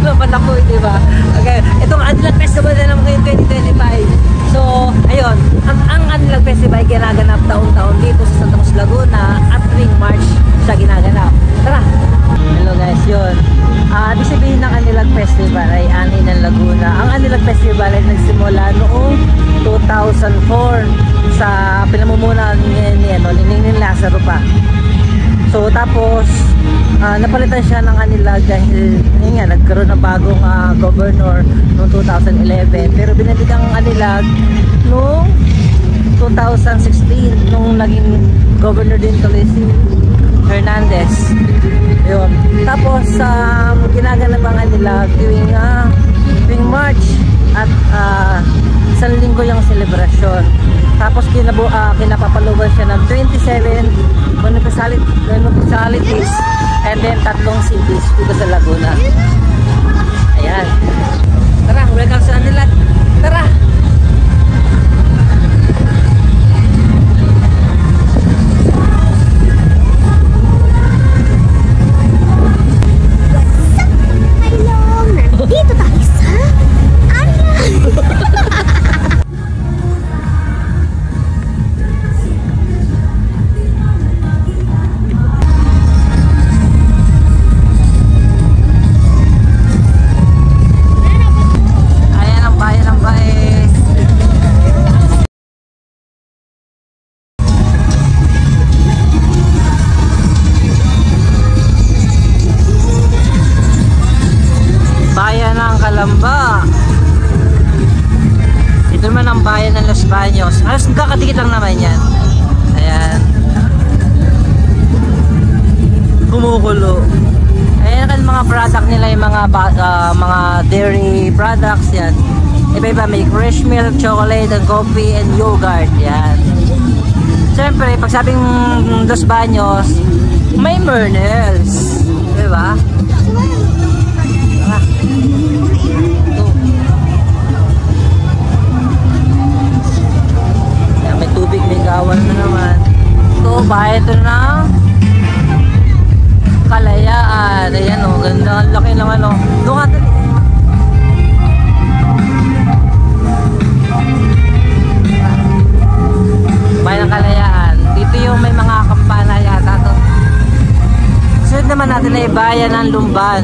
naman ako, di ba? Okay, itong Unlock Festival na naman ngayon 2025. So, ayun, ang Unlock Festival ginaganap taon-taon dito sa Santa Cruz, Laguna at tuwing March siya ginaganap. Tara! Hello guys, yun. Ibig sabihin ng Unlock Festival ay Ani ng Laguna. Ang Unlock Festival ay nagsimula noong 2004 sa pinamumunan ni Lazaro pa. So tapos napalitan siya ng Anilag dahil nga nagkaroon ng bagong governor noong 2011, pero binalik ang Anilag noong 2016 nung naging governor din tuloy si Hernandez. Yun. Tapos ginaganap ang Anilag tuwing March at isang linggo yung celebration. Tapos kinapapalugan siya ng 27 municipalities and then 3 cities dito sa Laguna. Ayan. Tara, welcome sa Anilag. Tara! Dito tayo sa Anilag. Kalamba. Ito naman ang bayan ng Los Baños. Kakadikit lang naman yan. Ayan. Kumukulo. Ayan kan mga product nila, yung mga dairy products yan. Iba-iba, may fresh milk, chocolate, and coffee, and yogurt. Yan. Siyempre, pag sabing Los Baños, may Mernels. Diba? May tubig, may gawan na naman. Ito, bahay ito na Kalayaan. Ayan o, ganda. Ang laki naman o. Doon ka bahay ng Kalayaan. Dito yung may mga kampana yata to. Sunod naman natin ay bayan ng Lumban.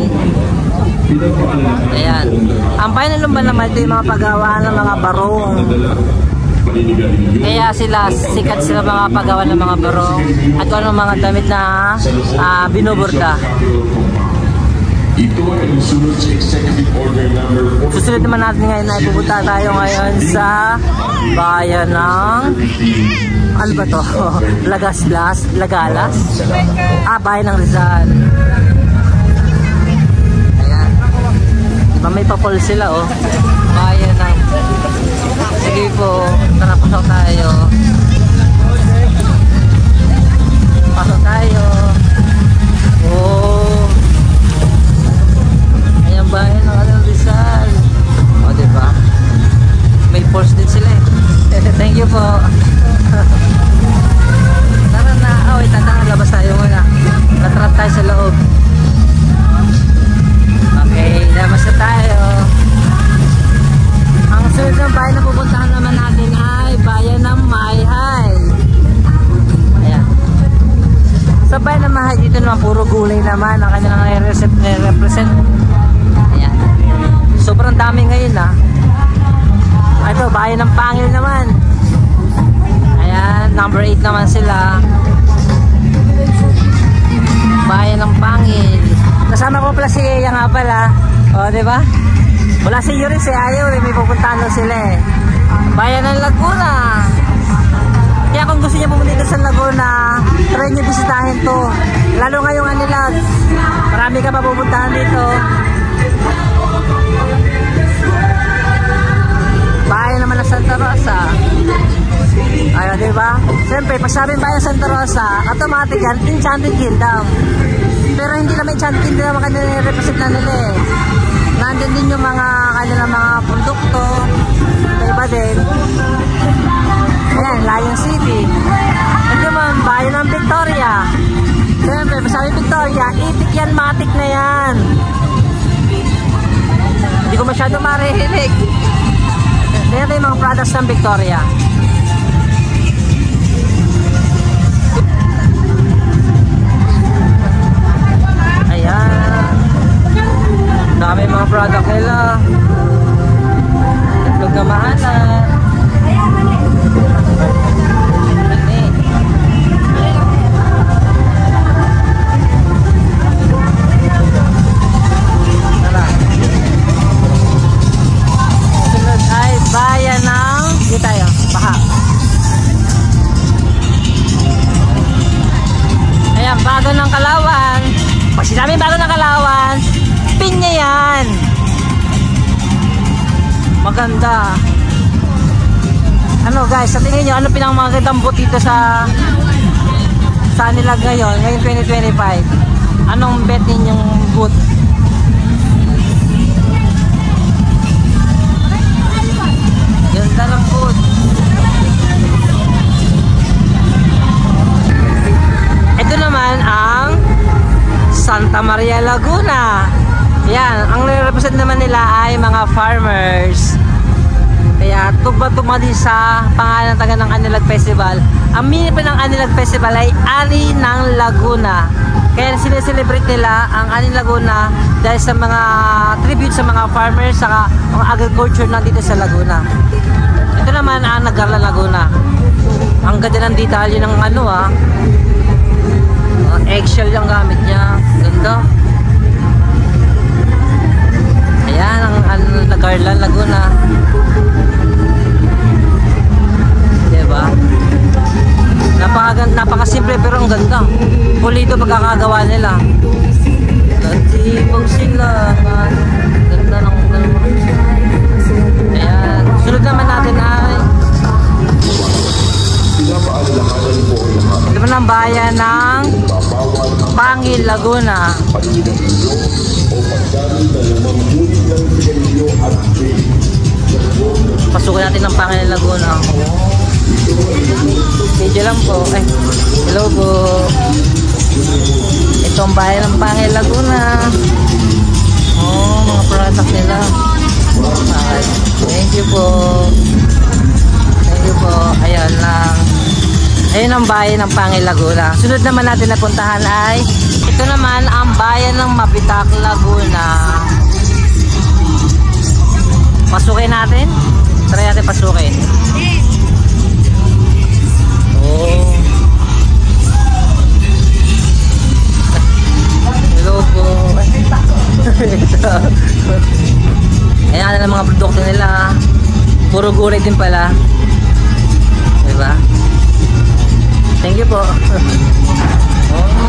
Ayan. Ang bayan ng Lumban naman, ito yung mga paggawa ng mga barong. Kaya sikat sila mga paggawa ng mga barong at kung anong mga damit na binuborda. Susunod naman natin ngayon na ipupunta tayo ngayon sa bayan ng ano ba to? Lagalas? Bayan ng Rizal. Ayan. Diba may papol sila oh. Bayan ng... Sige po, tara pasok tayo. Pasok tayo. Oh. Ayan bayan ng Rizal. O diba? May force din sila eh. Thank you po. Tara na. Wait, labas tayo muna. Natrap tayo sa loob. Okay, labas na tayo. Ang sunod ng bayan na pupuntahan naman natin ay bayan ng Mayhay. Ayan. Sa bayan ng Mayhay, dito naman puro gulay naman ang kanilang represent. Ayan. Sobrang dami ngayon Ito, bayan ng Pangil naman. Ayan, number 8 naman sila. Bayan ng Pangil. Kasama ko pala si Eya nga pala. O, diba? Wala si Yuri, si Ayaw, may pupuntahan daw sila eh. Bayan ng Laguna. Kaya kung gusto niyo pumunta dito sa Laguna, try niyo bisitahin to. Lalo ngayong Anilag. Marami ka mapupuntahan dito. Bayan naman ng Santa Rosa. Ayun, diba? Siyempre, pag sabing bayan Santa Rosa, automatic yan, Enchanted Kingdom. Pero hindi naman Enchanted Kingdom ang kanila represent na nila eh. Nandun din yung mga kanilang mga produkto. Iba din. Ayan, Lion City. Ito naman, bayan ng Victoria. Siyempre, masabi Victoria, itik yan, matik na yan. marihilig. Ito yung mga products ng Victoria. Ayan. Dami mga product nila. Itlog na mahalan. Sunod ay bayan ng di tayo, Baha. Ayan, bago ng Kalawan. Pag sinabing bago ng Kalawan, pinya yan. Maganda. Ano guys, sa tingin nyo, ano pinamagandang boot dito sa Anilag ngayon 2025? Anong bet ninyong boot? Ganda ng boot. Ito naman ang Santa Maria Laguna. Yan, ang nire-represent naman nila ay mga farmers. Kaya tugma-tugma din sa pangalan taga ng Anilag Festival. Ang meaning pa ng Anilag Festival ay Ari ng Laguna. Kaya sineselebrate nila ang Ani Laguna dahil sa mga tribute sa mga farmers saka mga agriculture nandito sa Laguna. Ito naman ang Nagarla Laguna. Ang ganda ng detalye ng ano eggshell yung gamit niya. Ganda. Ayan ang Nagarla Laguna. Diba? Napakasimple pero ang ganda. Pulido pagkakagawa nila. Latibog sila. Ganda ng ayan. Sunod naman natin ay ito naman ang bayan ng Pangil, Laguna. Pasukin natin ng Pangil, Laguna. Video lang po. Ay, hello po. Ito ang bayan ng Pangil, Laguna. Oh, mga product nila. Okay. Thank you po. Thank you po. Ayan lang. Ayun ang bayan ng Pangil, Laguna. Sunod naman natin na puntahan ay ito naman ang bayan ng Mabitak, Laguna. Pasukin natin. Try natin pasukin. Oh. Hello po. Ayan na mga produkto nila. Puro gulay din pala. Diba? Thank you po. Oh.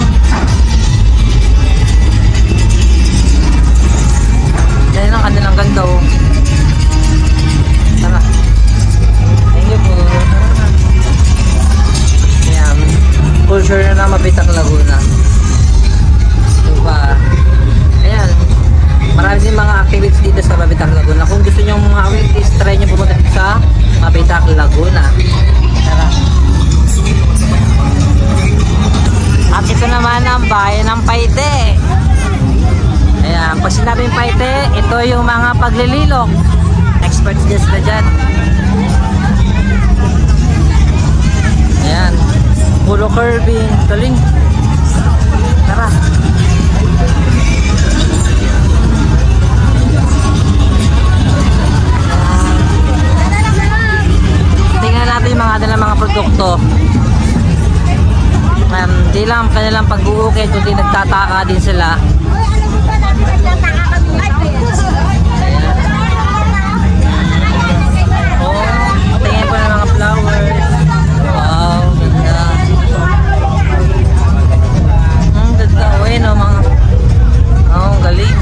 Yan ang kanilang ganda oh. Tara. Thank you po. Ayan. Culture na Mabitak, Laguna. Diba? Ayan. Marami din mga activities dito sa Mabitak, Laguna. Kung gusto nyo mga activities, try nyo pumunta sa Mabitak, Laguna. Tara. At ito naman ang bayan ng Paite. Ayan, pag sinabing Paite, ito yung mga paglililok. Experts din sila dyan. Ayan, puro curving, galing. Tara. Tingnan natin yung mga produkto. Di lang kanilang pag-uukit, kundi nagtataka din sila. Oh, tingin po ng mga flowers. Wow, ganda. Ganda. Oh, yun o mga galing.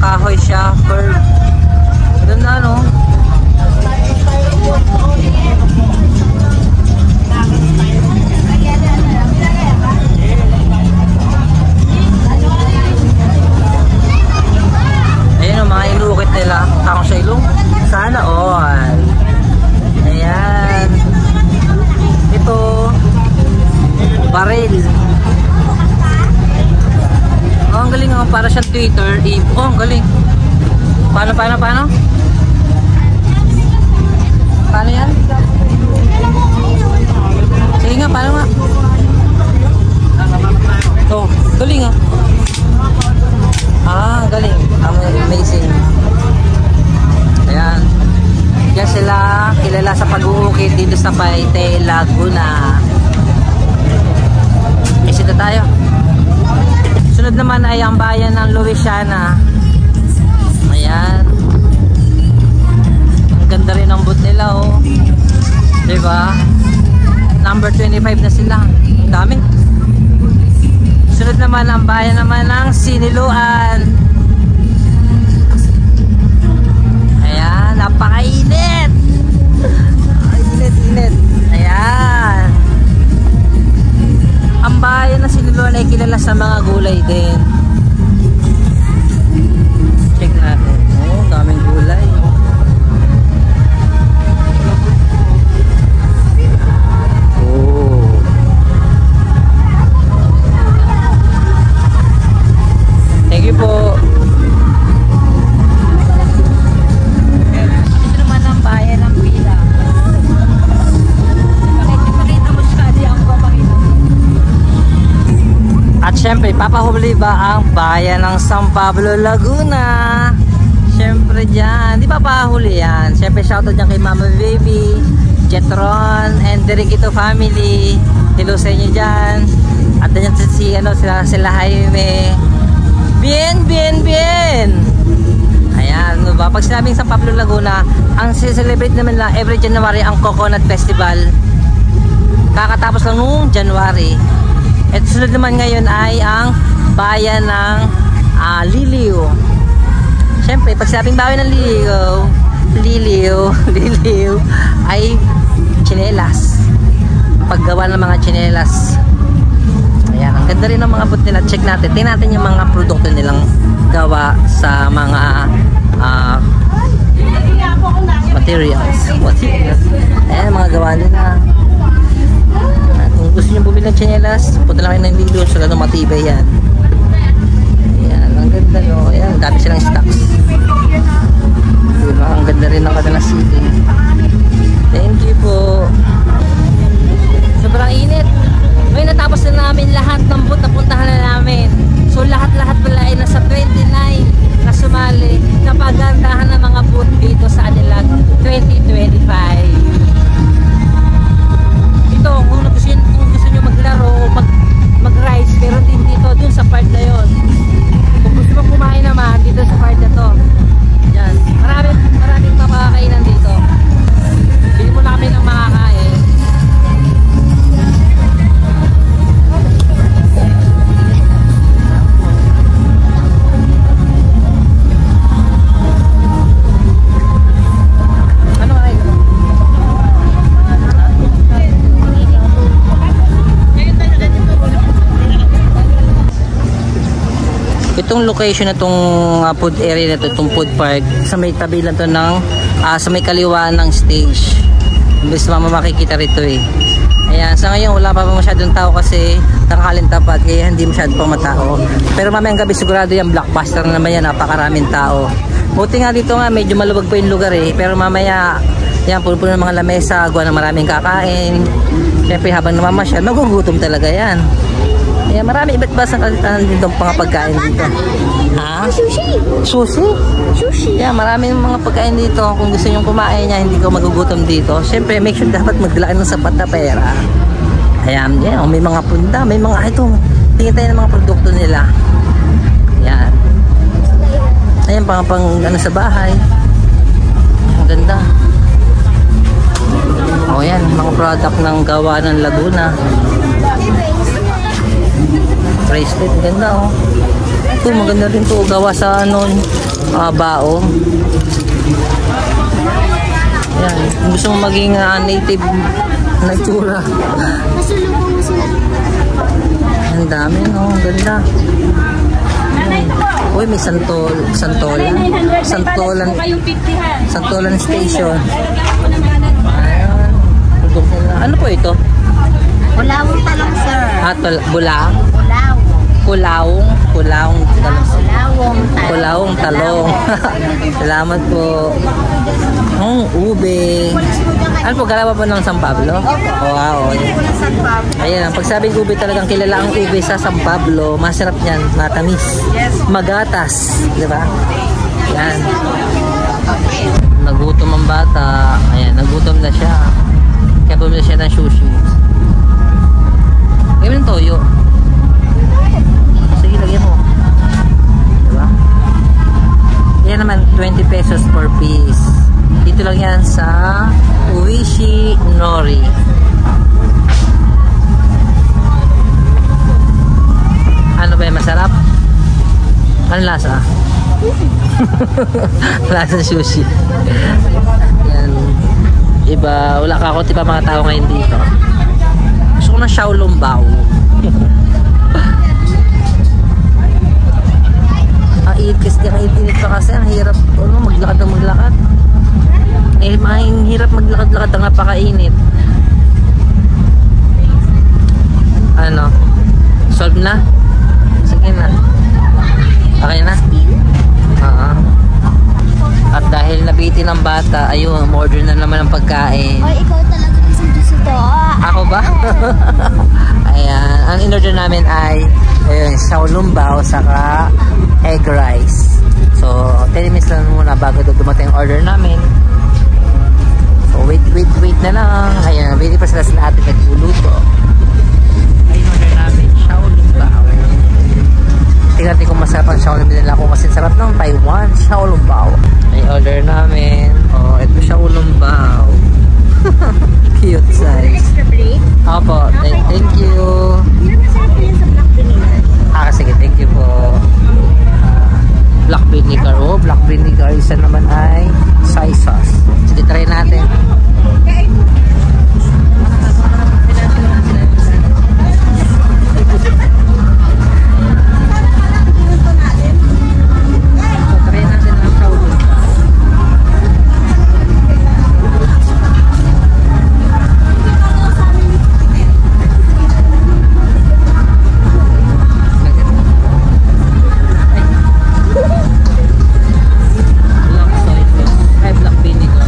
Kahoy siya, bird. Ganda no? Nila takong sa ilong sana all. Ayan, ito baril. Oh, ang galing oh, para siyang Twitter. Oh, ang galing. Paano? Paano yan? Sige nga, paano nga? Oh, galing ah. Ah, galing. Amazing. Ayan. Yan sila kilala sa pag-uukit dito sa Paite, Laguna. Isita tayo. Sunod naman ay ang bayan ng Louisiana. Ayan. Ang ganda rin ang boot nila, oh. Diba? Number 25 na sila. Ang dami. Sunod naman ang bayan naman ng Siniluan. Ayan, napakainit. Init. Ayan. Ang bayan ng Siniluan ay kilala sa mga gulay din. Check natin. Oh, daming gulay. Thank you po. Ito naman ang bayan ng Pila. Pakita mo siya di ang papakita. At syempre, papahuli ba ang bayan ng San Pablo, Laguna? Syempre dyan. Di papahuli yan. Syempre shoutout dyan kay Mama Baby, Jetron, and Derikito family. Hello sa inyo dyan. At dyan sila Jaime. Bien! Ayan, no ba? Pag sinabing San Pablo, Laguna, ang celebrate naman lang every January ang Coconut Festival. Kakatapos lang noong January. At sunod naman ngayon ay ang bayan ng Liliw. Siyempre, pag sinabing bayan ng Liliw ay tsinelas. Paggawa ng mga tsinelas. Ayan, ang ganda rin ng mga boot nila. Check natin. Tingnan natin yung mga produkto nilang gawa sa mga materials. Ayan, mga gawa nila. Kung gusto nyo bumili ng tsinelas, punta lang kayo ng Lido. Sila nung matibay yan. Ayan, ang ganda no. Ayan, dami silang stocks. Diba? Ang ganda rin ng kanilang seating. Thank you po. Sobrang init. Ngayon natapos na namin lahat ng boot na puntahan na namin. So lahat-lahat pala ay nasa 29 na sumali na pagandahan ng mga boot dito sa Anilag 2025. Ito, kung gusto nyo maglaro o mag-rise, pero din dito, dun sa part na yon. Kung gusto mo kumain naman, dito sa part na to. Yan. Maraming makakainan dito. Bili mo na kami ng makakain. Itong location na itong food area na ito, itong food park, sa may tabi lang ito ng, sa may kaliwaan ng stage. Imbes na makikita rito eh. Ayan, sa ngayon wala pa masyadong tao kasi tanghalin tapat, kaya hindi masyadong pang matao. Pero mamayang gabi sigurado yung blockbuster na naman yan, napakaraming tao. Buti nga dito nga, medyo maluwag pa yung lugar eh. Pero mamaya, yan, puno-puno ng mga lamesa, gawa ng maraming kakain. Siyempre habang namamasyal, magugutom talaga yan. Yeah, marami iba't ba sa ditong mga pagkain dito. Ha? Sushi. Sushi? Yeah, marami mga pagkain dito. Kung gusto nyo kumain niya, hindi ko magugutom dito. Siyempre, make sure dapat magdala ng sapat na pera. Ayan, yeah, may mga punta, may mga ito. Tingin tayo ng mga produkto nila. Ayan. Ayan, pang ano sa bahay. Ang ganda. O yan, mga product ng gawa ng Laguna. Bracelet, ganda oh. Ito, maganda rin to, gawa sa ano, bao. Ayan, kung gusto mo maging native na itsura. Masulubong mo sila. Ang dami no, ganda. Uy, may santolan station. Ayan, ano po ito? Kulawong talong, sir. Bulang? Kulawong talong. Salamat po. Ube. Ano po, galawa po ng San Pablo? Wow. Ayan, pag sabing ube talagang kilala ang ube sa San Pablo. Masarap yan, matamis. Magatas. Di ba? Yan. Nagutom ang bata. Ayan, nagutom na siya. Kaya bumili siya ng sushi. Gawin ng toyo. Sige, lagyan mo. Diba? Yan naman, 20 pesos per piece. Dito lang yan sa Uishi Nori. Ano ba yung masarap? Ano lasa? Lasa sushi. Yan. Iba, wala ka ako tipa mga tao ngayon dito. Gusto ko ng Shaolong Bao. Ang init pa kasi. Ang hirap maglakad ng maglakad. Ang hirap maglakad-lakad ang napakainit. Ano? Solve na? Sige na. Okay na? At dahil nabitin ng bata, ayun, order na naman ng pagkain. Ay, ikaw talaga isang gusto to. Ako ba? Ayan, ang in-order namin ay ayun, Shaolong Bao saka egg rice. So, 10 minutes lang muna bago dumating ang order namin. So, wait na lang. Ayan, waiting pa sila sa atin nagluluto. Ayun, order namin, Shaolong Bao. Tingnan natin kung masarap ang Shaolong Bao nila. Kung kasi sarap ng Taiwan, Shaolong Bao. Ay, order namin. Oh, ito Shaolong Bao. Cute size. Extra break? Opo, thank you. Hindi na masarap yan sa black vanilla. Sige, thank you po. Black vinegar. Oh, black vinegar. Isa naman ay soy sauce. Sige, try natin. Black vinegar.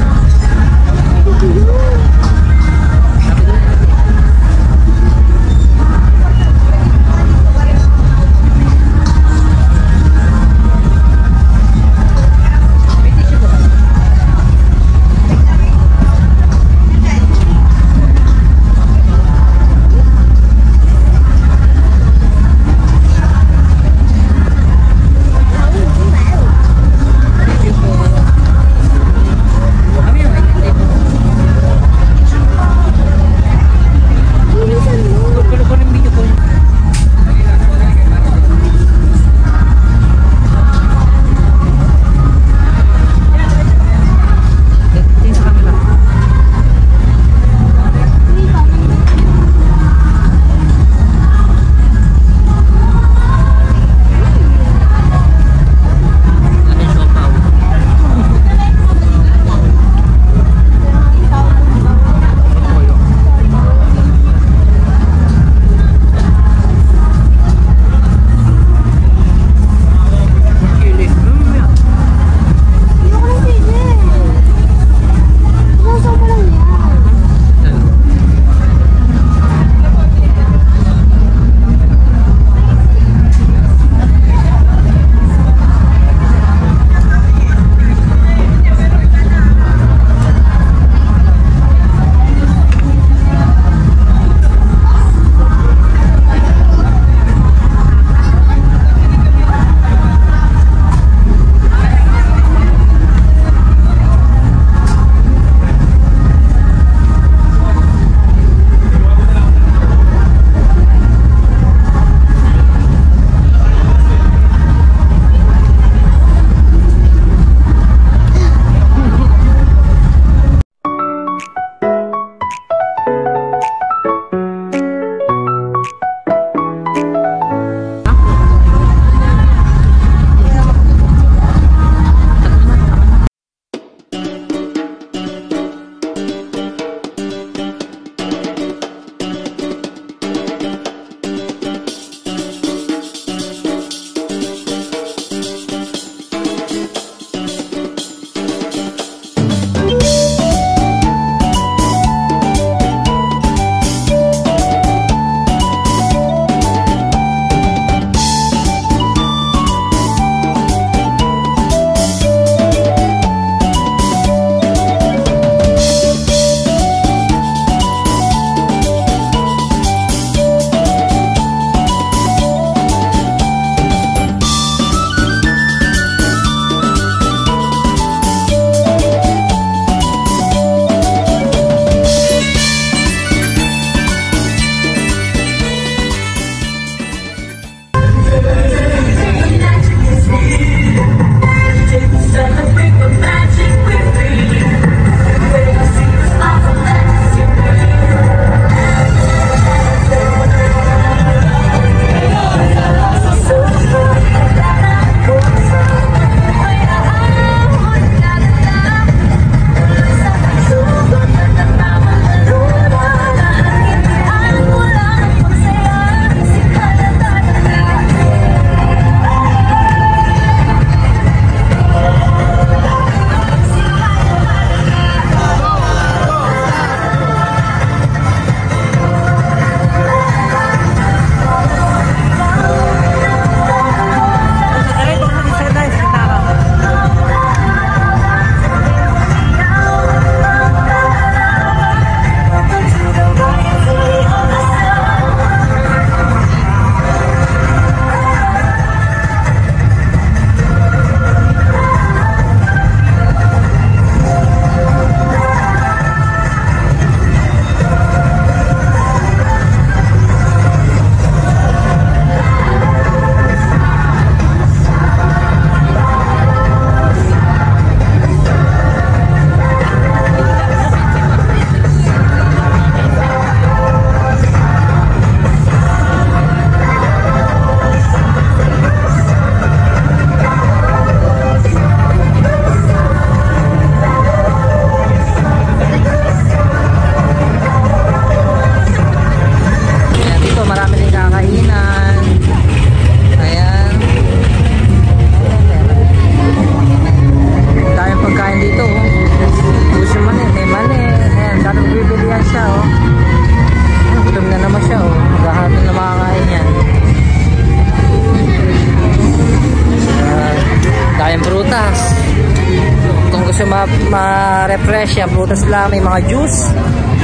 gusto ma-refresh, yan, prutas lang, may mga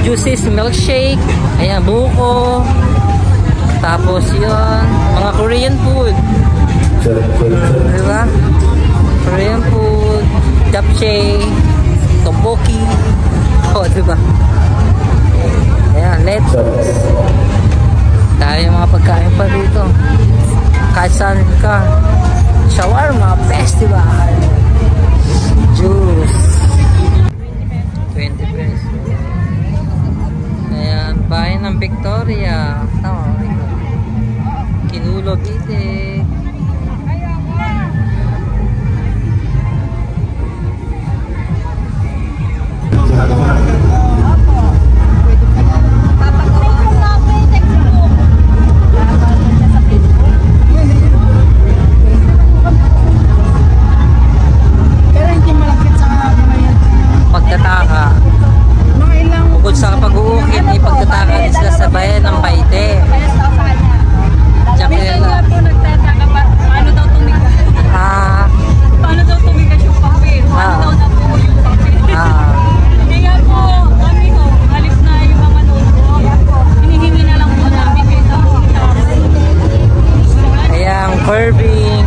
juices, milkshake, ayan, buko, tapos yun, mga Korean food, diba? Korean food, japchae, tteokbokki, oh, diba? Ayan, let's tayo mga pagkain pa dito, kahit saan ka. Shawarma festival, juice 20 pesos. Ayan, bahay ng Victoria, tama, Kinulog Itik. Pagtataka, bukod sa pag-uukit, ay pagtataka din sila sa bayan ng Paite. Minsan po nagtataka pa, paano daw tumigas? Paano daw tumigas yung papel? Paano daw nabuo yung papel? Kaya po, kami ho, halos na yung mga notebook. Hinihingi na lang po namin kaysa po namin. Kaya ang curving.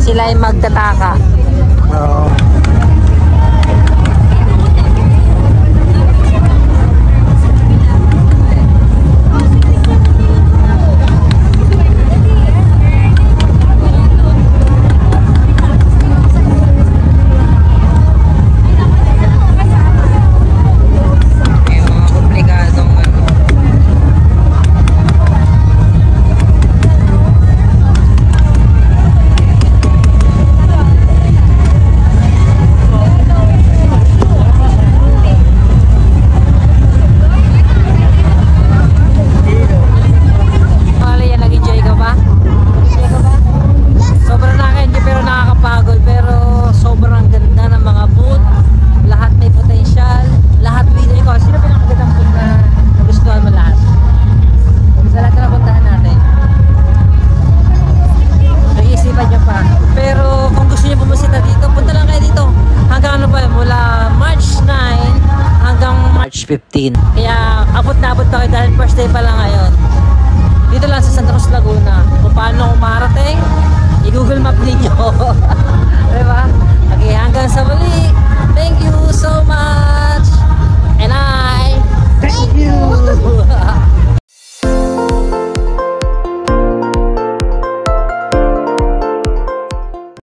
Sila ay magtataka. Oo. March 15. Kaya abot na abot tayo dahil first day pa lang ngayon. Dito lang sa Santa Cruz, Laguna. Kung paano kumarating, i-Google Map ninyo.